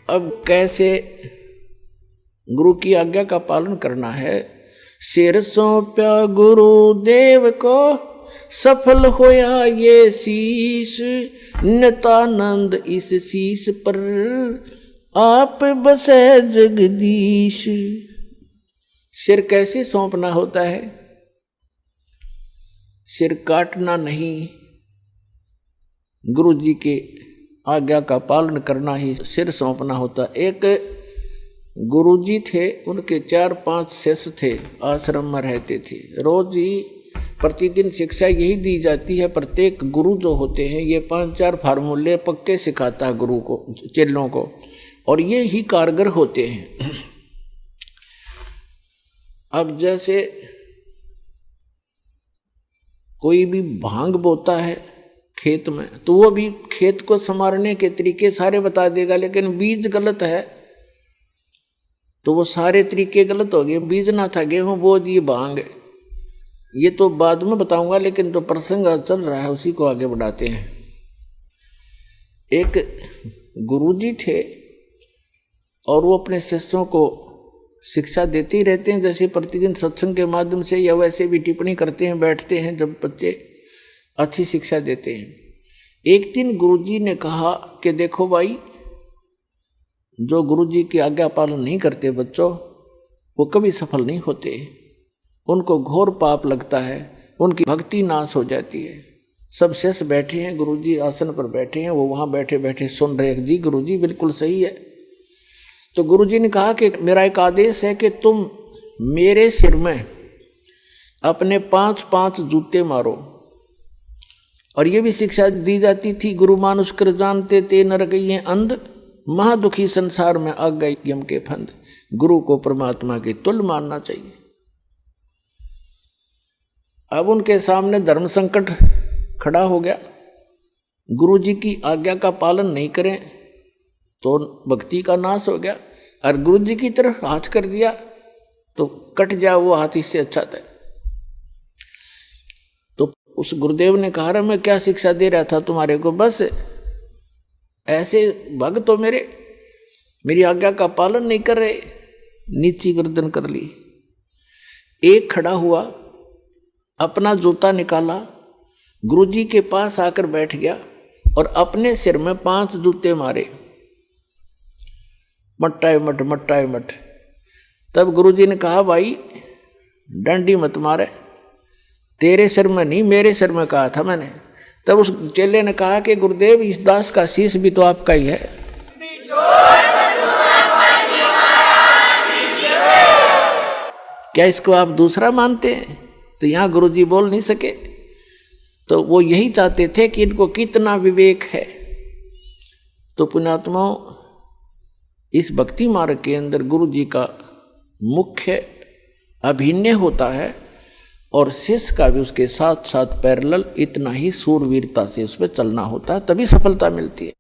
अब कैसे गुरु की आज्ञा का पालन करना है। सिर सौंप्या गुरुदेव को, सफल होया ये शीश, नितानंद इस शीश पर आप बसे जगदीश। सिर कैसे सौंपना होता है? सिर काटना नहीं, गुरु जी के आज्ञा का पालन करना ही सिर सौंपना होता। एक गुरुजी थे, उनके 4-5 शिष्य थे, आश्रम में रहते थे। रोज ही प्रतिदिन शिक्षा यही दी जाती है। प्रत्येक गुरु जो होते हैं ये 5-4 फार्मूले पक्के सिखाता है गुरु को, चेलों को, और ये ही कारगर होते हैं। अब जैसे कोई भी भांग बोता है खेत में, तो वो भी खेत को संवारने के तरीके सारे बता देगा, लेकिन बीज गलत है तो वो सारे तरीके गलत हो गए। बीज ना था गेहूं बो दिए भांग, ये तो बाद में बताऊंगा, लेकिन जो प्रसंग चल रहा है उसी को आगे बढ़ाते हैं। एक गुरुजी थे और वो अपने शिष्यों को शिक्षा देते ही रहते हैं, जैसे प्रतिदिन सत्संग के माध्यम से या वैसे भी टिप्पणी करते हैं, बैठते हैं जब बच्चे, अच्छी शिक्षा देते हैं। एक दिन गुरुजी ने कहा कि देखो भाई, जो गुरुजी की आज्ञा पालन नहीं करते बच्चों, वो कभी सफल नहीं होते, उनको घोर पाप लगता है, उनकी भक्ति नाश हो जाती है। सब शिष्य बैठे हैं, गुरुजी आसन पर बैठे हैं, वो वहाँ बैठे बैठे सुन रहे हैं। जी गुरुजी बिल्कुल सही है। तो गुरुजी ने कहा कि मेरा एक आदेश है कि तुम मेरे सिर में अपने 5-5 जूते मारो। और ये भी शिक्षा दी जाती थी, गुरु मानुष कर जानते ते नर गए अंध, महादुखी संसार में आ गए यम के फंद। गुरु को परमात्मा के तुल्य मानना चाहिए। अब उनके सामने धर्म संकट खड़ा हो गया। गुरु जी की आज्ञा का पालन नहीं करें तो भक्ति का नाश हो गया, और गुरु जी की तरफ हाथ कर दिया तो कट जाए वो हाथ, इससे अच्छा था। तो उस गुरुदेव ने कहा, रहा मैं क्या शिक्षा दे रहा था तुम्हारे को, बस ऐसे भक्त तो मेरी आज्ञा का पालन नहीं कर रहे। नीची गर्दन कर ली। एक खड़ा हुआ, अपना जूता निकाला, गुरुजी के पास आकर बैठ गया और अपने सिर में 5 जूते मारे, मट्टाए मट मट्टाए मट। तब गुरुजी ने कहा, भाई डंडी मत मारे, तेरे सिर में नहीं मेरे सिर में कहा था मैंने। तब उस चेले ने कहा कि गुरुदेव, इस दास का शीश भी तो आपका ही है। क्या इसको आप दूसरा मानते हैं? तो यहाँ गुरुजी बोल नहीं सके। तो वो यही चाहते थे कि इनको कितना विवेक है। तो पुण्यात्माओं, इस भक्ति मार्ग के अंदर गुरुजी का मुख्य अभिनय होता है, और शिष्य का भी उसके साथ साथ पैरेलल इतना ही सूरवीरता से उस पर चलना होता है, तभी सफलता मिलती है।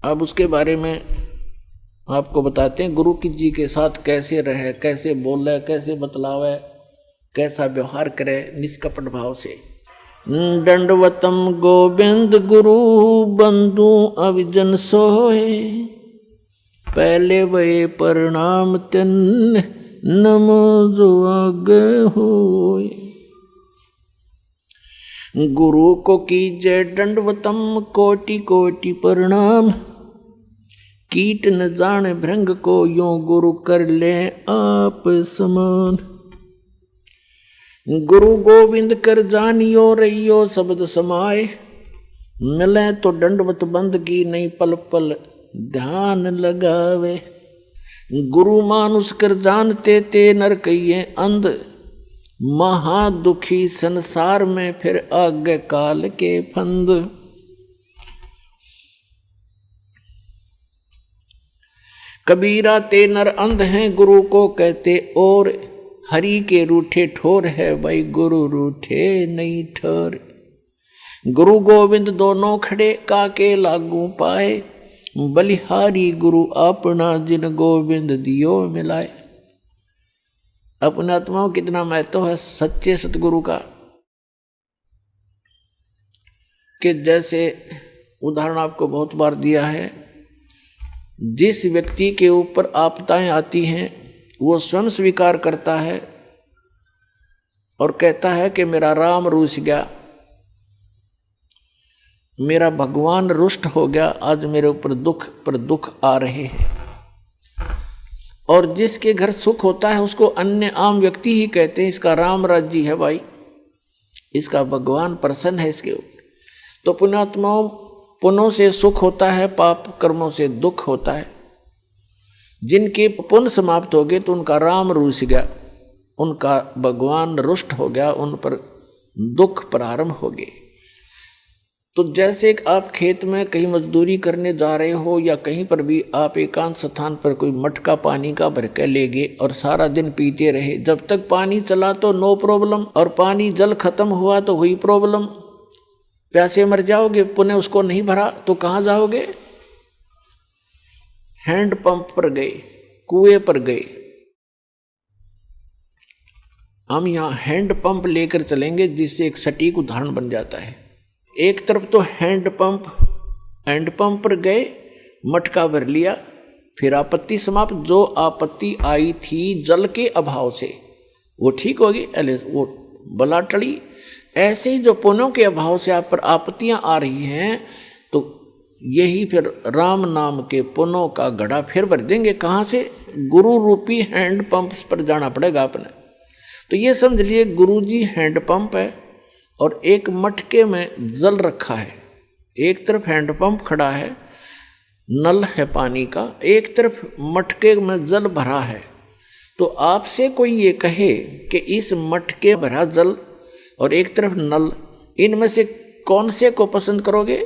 अब उसके बारे में आपको बताते हैं, गुरु की जी के साथ कैसे रहे, कैसे बोले, कैसे बतलावे, कैसा व्यवहार करे निष्कपट भाव से। दंडवतम गोविंद गुरु बंधु अविजन सोए, पहले वे प्रणाम तिन नमो जो आगे होए। गुरु को कीजय दंडवतम कोटि कोटि प्रणाम, कीट न जाने भृंग को यों गुरु कर ले आप समान। गुरु गोविंद कर जानियो रहियो शब्द समाए, मिले तो दंडवत बंदगी नहीं पल पल ध्यान लगावे। गुरु मानुष कर जानते ते नर कहिए अंध, महादुखी संसार में फिर आगे काल के फंद। कबीरा ते नर अंध हैं गुरु को कहते और, हरि के रूठे ठोर है भाई गुरु रूठे नहीं ठोर। गुरु गोविंद दोनों खड़े काके लागू पाए, बलिहारी गुरु अपना जिन गोविंद दियो मिलाए। अपने आत्माओं कितना महत्व है सच्चे सतगुरु का, कि जैसे उदाहरण आपको बहुत बार दिया है। जिस व्यक्ति के ऊपर आपदाएं आती हैं वो स्वयं स्वीकार करता है और कहता है कि मेरा राम रूठ गया, मेरा भगवान रुष्ट हो गया, आज मेरे ऊपर दुख पर दुख आ रहे हैं। और जिसके घर सुख होता है उसको अन्य आम व्यक्ति ही कहते हैं इसका राम राज्य है भाई, इसका भगवान प्रसन्न है इसके ऊपर। तो पुण्यात्माओं, पुण्यों से सुख होता है, पाप कर्मों से दुख होता है। जिनके पुण्य समाप्त हो गए तो उनका राम रूठ गया, उनका भगवान रुष्ट हो गया, उन पर दुख प्रारंभ हो गए। तो जैसे आप खेत में कहीं मजदूरी करने जा रहे हो या कहीं पर भी आप एकांत स्थान पर कोई मटका पानी का भर के ले गए और सारा दिन पीते रहे, जब तक पानी चला तो नो प्रॉब्लम, और पानी जल खत्म हुआ तो हुई प्रॉब्लम, प्यासे मर जाओगे। पुनः उसको नहीं भरा तो कहाँ जाओगे? हैंड पंप पर गए, कुएं पर गए। हम यहाँ हैंड पंप लेकर चलेंगे जिससे एक सटीक उदाहरण बन जाता है। एक तरफ तो हैंड पंप पर गए, मटका भर लिया, फिर आपत्ति समाप्त। जो आपत्ति आई थी जल के अभाव से वो ठीक होगी, वो बला टली। ऐसे ही जो पुण्यों के अभाव से आप पर आपत्तियां आ रही हैं तो यही फिर राम नाम के पुण्यों का घड़ा फिर भर देंगे। कहाँ से? गुरु रूपी हैंड पंप पर जाना पड़ेगा आपने। तो ये समझ लिए गुरुजी हैंड पंप है और एक मटके में जल रखा है। एक तरफ हैंडपंप खड़ा है, नल है पानी का, एक तरफ मटके में जल भरा है। तो आपसे कोई ये कहे कि इस मटके भरा जल और एक तरफ नल, इनमें से कौन से को पसंद करोगे?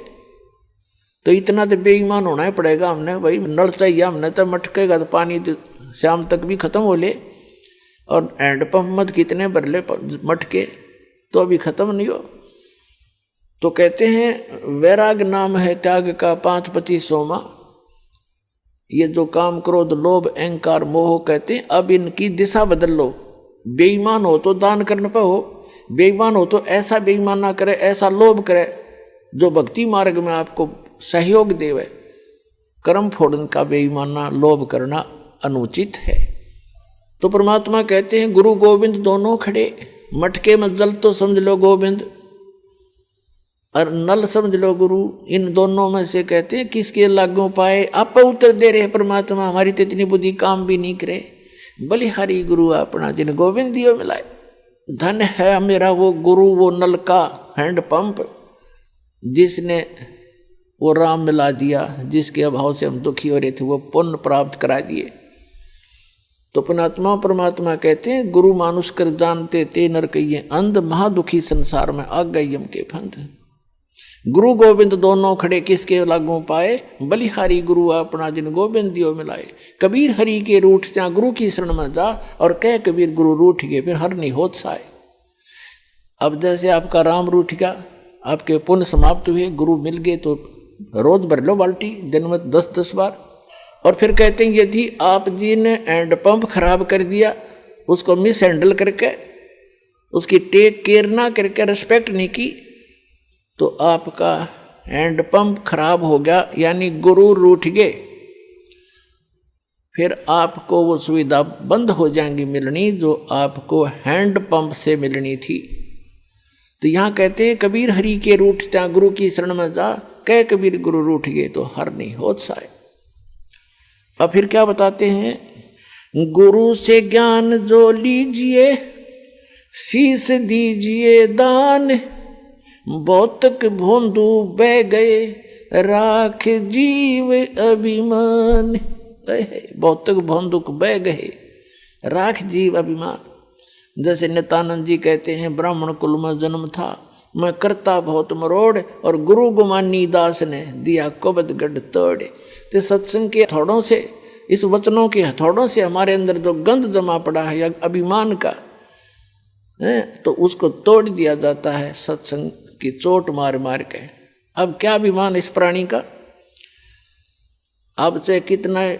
तो इतना तो बेईमान होना ही पड़ेगा हमने, भाई नल चाहिए हमने, तो मटके का तो पानी तो शाम तक भी खत्म हो ले, और हैंडपंप मत कितने भर ले मटके तो अभी खत्म नहीं हो। तो कहते हैं वैराग नाम है त्याग का 5 पति सोमा। ये जो काम क्रोध लोभ अहंकार मोह कहते हैं, अब इनकी दिशा बदल लो। बेईमान हो तो दान करने पर हो, बेईमान हो तो ऐसा बेईमान ना करे, ऐसा लोभ करे जो भक्ति मार्ग में आपको सहयोग देवे। कर्म फोड़न का बेईमाना लोभ करना अनुचित है। तो परमात्मा कहते हैं गुरु गोविंद दोनों खड़े, मटके में जल तो समझ लो गोविंद और नल समझ लो गुरु। इन दोनों में से कहते हैं किसके लागू पाए? आप उत्तर दे रहे परमात्मा, हमारी तो इतनी बुद्धि काम भी नहीं करे। बलिहारी गुरु अपना जिन गोविंद दियो मिलाए। धन है मेरा वो गुरु, वो नल का हैंड पंप जिसने वो राम मिला दिया, जिसके अभाव से हम दुखी हो रहे थे वो पुण्य प्राप्त करा दिए। तो पुणात्मा परमात्मा कहते हैं गुरु मानुष कर जानते ते नर कहिए अंध, महादुखी संसार में आ गए यम के फंद। गुरु गोविंद दोनों खड़े किसके लागू पाए? बलिहारी गुरु अपना जिन गोविंद दियो मिलाए। कबीर हरि के रूठ से गुरु की शरण में जा, और कह कबीर गुरु रूठ गए फिर हर नहीं होत साए। अब जैसे आपका राम रूठ गया, आपके पुण्य समाप्त हुए, गुरु मिल गए तो रोज भर लो बाल्टी, दिन में 10-10 बार। और फिर कहते हैं यदि आप जी ने हैंड पंप खराब कर दिया, उसको मिस हैंडल करके, उसकी टेक केयर ना करके, रिस्पेक्ट नहीं की, तो आपका हैंड पंप खराब हो गया, यानी गुरु रूठ गए। फिर आपको वो सुविधा बंद हो जाएंगी मिलनी जो आपको हैंड पंप से मिलनी थी। तो यहाँ कहते हैं कबीर हरि के रूठता गुरु की शरण में जा, कह कबीर गुरु रूठ गए तो हर नहीं होत साए। अब फिर क्या बताते हैं? गुरु से ज्ञान जो लीजिए, शीस दीजिए दान, भौतिक भोंदू बह गए, राख जीव अभिमान। भौतिक भोंदुक बह गए, राख जीव अभिमान। जैसे नित्यानंद जी कहते हैं ब्राह्मण कुल में जन्म था, मैं करता बहुत मरोड़, और गुरु गुमानी दास ने दिया कुबद गढ़ तोड़। तो सत्संग के हथौड़ों से, इस वचनों के हथौड़ों से हमारे अंदर जो गंध जमा पड़ा है या अभिमान का, तो उसको तोड़ दिया जाता है सत्संग की चोट मार मार के। अब क्या अभिमान इस प्राणी का? अब से कितना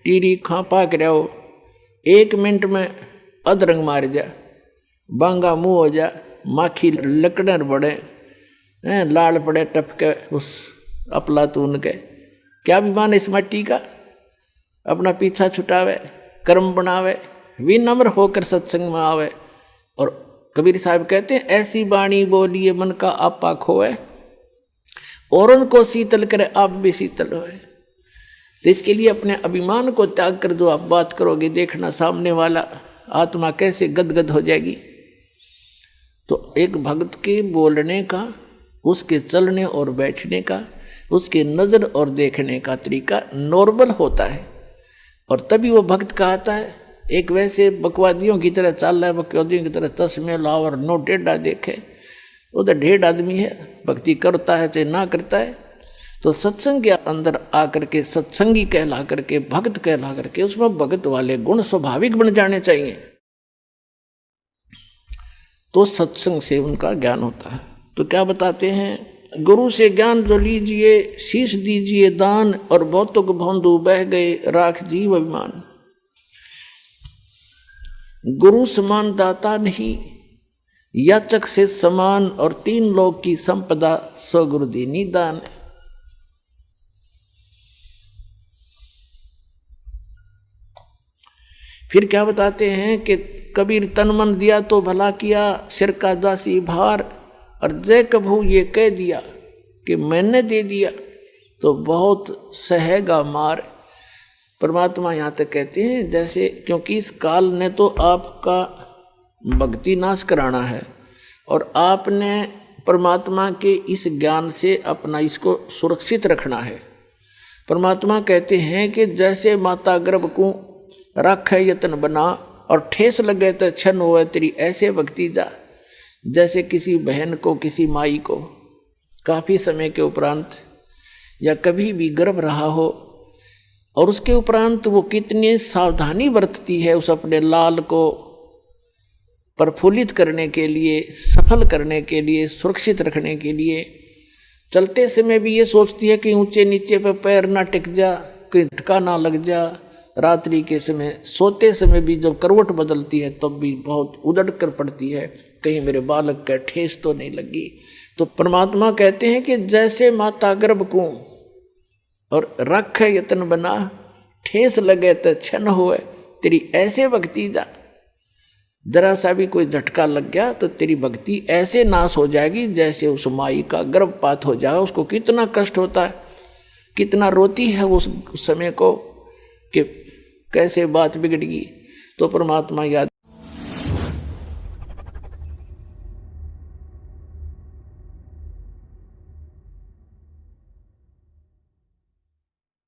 टीरी खा पाक रहा हो, 1 मिनट में अधरंग मार जा, बांगा मुंह हो जा, माखी लकड़र बड़े, लाल पड़े टपके उस अफलातून के, क्या अभिमान इस मट्टी का, अपना पीछा छुटावे, कर्म बनावे, विनम्र होकर सत्संग में आवे। और कबीर साहब कहते हैं ऐसी वाणी बोलिए मन का आपा खोए, और उनको शीतल करे आप भी शीतल होए। तो इसके लिए अपने अभिमान को त्याग कर दो, आप बात करोगे देखना सामने वाला आत्मा कैसे गदगद हो जाएगी। तो एक भक्त के बोलने का, उसके चलने और बैठने का, उसके नज़र और देखने का तरीका नॉर्मल होता है, और तभी वो भक्त कहता है। एक वैसे बकवादियों की तरह चल रहा है, बकवादियों की तरह चश्मे लाओ और नो टेढ़ा देखे, वो तो ढेर आदमी है, भक्ति करता है चाहे ना करता है। तो सत्संग के अंदर आकर के सत्संगी कहला करके, भक्त कहला करके, उसमें भक्त वाले गुण स्वाभाविक बन जाने चाहिए, तो सत्संग से उनका ज्ञान होता है। तो क्या बताते हैं, गुरु से ज्ञान जो लीजिए, शीश दीजिए दान, और बहुतुक भौंदू बह गए राख जीव अभिमान। गुरु समान दाता नहीं, याचक से समान, और 3 लोक की संपदा सो गुरु दीनी दान। फिर क्या बताते हैं कि कबीर तन मन दिया तो भला किया, सिर का दासी भार, और जय कभू ये कह दिया कि मैंने दे दिया तो बहुत सहेगा मार। परमात्मा यहाँ तक कहते हैं जैसे, क्योंकि इस काल ने तो आपका भक्ति नाश कराना है, और आपने परमात्मा के इस ज्ञान से अपना इसको सुरक्षित रखना है। परमात्मा कहते हैं कि जैसे माता गर्भ को राखे यतन बना, और ठेस लगे तो छन होए तेरी ऐसे भक्ति जा। जैसे किसी बहन को, किसी माई को काफ़ी समय के उपरांत या कभी भी गर्भ रहा हो, और उसके उपरांत वो कितनी सावधानी बरतती है उस अपने लाल को प्रफुल्लित करने के लिए, सफल करने के लिए, सुरक्षित रखने के लिए। चलते समय भी ये सोचती है कि ऊंचे नीचे पे पैर ना टिक जा, कहीं धक्का ना लग जा। रात्रि के समय सोते समय भी जब करवट बदलती है तब भी बहुत उदड़ कर पड़ती है, कहीं मेरे बालक का ठेस तो नहीं लगी। तो परमात्मा कहते हैं कि जैसे माता गर्भ को और रख यतन बना, ठेस लगे तो छन होए तेरी ऐसे भक्ति जा। जरा सा भी कोई झटका लग गया तो तेरी भक्ति ऐसे नाश हो जाएगी जैसे उस माई का गर्भपात हो जाएगा। उसको कितना कष्ट होता है, कितना रोती है उस समय को कि कैसे बात बिगड़ गई। तो परमात्मा याद